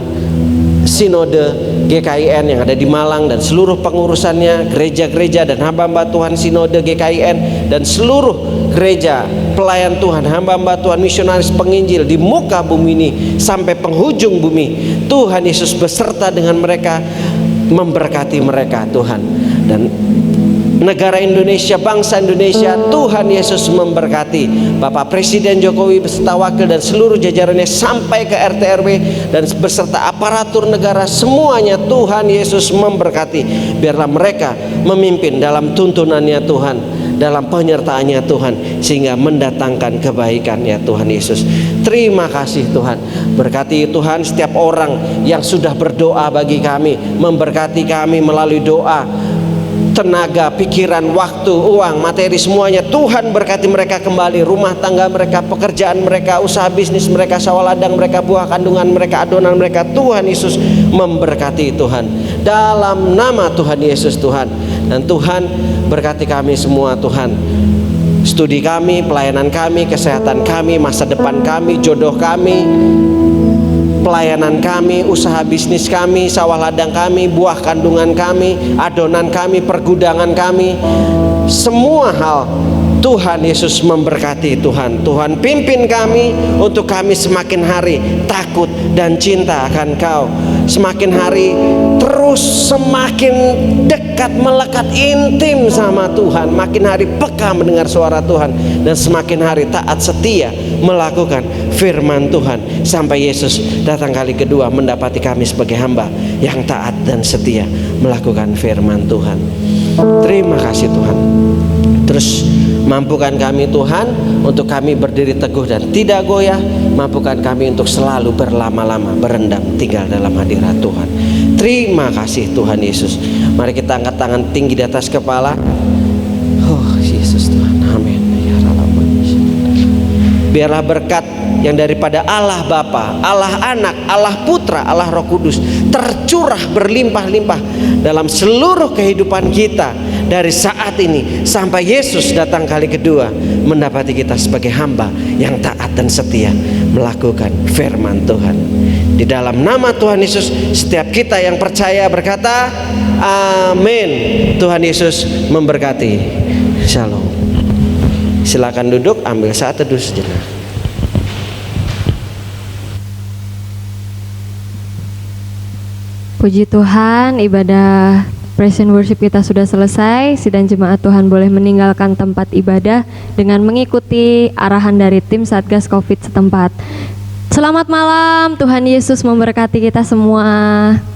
Sinode GKIN yang ada di Malang dan seluruh pengurusannya, gereja-gereja dan hamba-hamba Tuhan Sinode GKIN dan seluruh gereja pelayan Tuhan, hamba-hamba Tuhan, misionaris penginjil di muka bumi ini sampai penghujung bumi. Tuhan Yesus beserta dengan mereka, memberkati mereka Tuhan. Dan negara Indonesia, bangsa Indonesia, Tuhan Yesus memberkati. Bapak Presiden Jokowi beserta wakil dan seluruh jajarannya sampai ke RT RW dan beserta aparatur negara, semuanya Tuhan Yesus memberkati. Biarlah mereka memimpin dalam tuntunannya Tuhan, dalam penyertaannya Tuhan, sehingga mendatangkan kebaikan ya Tuhan Yesus. Terima kasih Tuhan. Berkati Tuhan setiap orang yang sudah berdoa bagi kami, memberkati kami melalui doa tenaga, pikiran, waktu, uang, materi, semuanya Tuhan berkati mereka kembali. Rumah tangga mereka, pekerjaan mereka, usaha bisnis mereka, sawah ladang mereka, buah kandungan mereka, adonan mereka, Tuhan Yesus memberkati Tuhan. Dalam nama Tuhan Yesus Tuhan. Dan Tuhan berkati kami semua Tuhan. Studi kami, pelayanan kami, kesehatan kami, masa depan kami, jodoh kami, pelayanan kami, usaha bisnis kami, sawah ladang kami, buah kandungan kami, adonan kami, pergudangan kami, semua hal Tuhan Yesus memberkati Tuhan. Tuhan pimpin kami untuk kami semakin hari takut dan cinta akan Kau. Semakin hari terus semakin dekat, melekat, intim sama Tuhan. Makin hari peka mendengar suara Tuhan. Dan semakin hari taat setia melakukan firman Tuhan. Sampai Yesus datang kali kedua mendapati kami sebagai hamba yang taat dan setia melakukan firman Tuhan. Terima kasih Tuhan. Terus mampukan kami Tuhan untuk kami berdiri teguh dan tidak goyah. Mampukan kami untuk selalu berlama-lama berendam tinggal dalam hadirat Tuhan. Terima kasih Tuhan Yesus. Mari kita angkat tangan tinggi di atas kepala. Oh Yesus Tuhan, amin. Ya Rabbal. Biarlah berkat yang daripada Allah Bapa, Allah Anak, Allah Putra, Allah Roh Kudus tercurah berlimpah-limpah dalam seluruh kehidupan kita dari saat ini sampai Yesus datang kali kedua mendapati kita sebagai hamba yang taat dan setia melakukan firman Tuhan. Di dalam nama Tuhan Yesus, setiap kita yang percaya berkata amin. Tuhan Yesus memberkati. Shalom. Silakan duduk, ambil saat teduh sejenak. Puji Tuhan, ibadah praise and worship kita sudah selesai. Sidang jemaat Tuhan boleh meninggalkan tempat ibadah dengan mengikuti arahan dari tim Satgas Covid setempat. Selamat malam, Tuhan Yesus memberkati kita semua.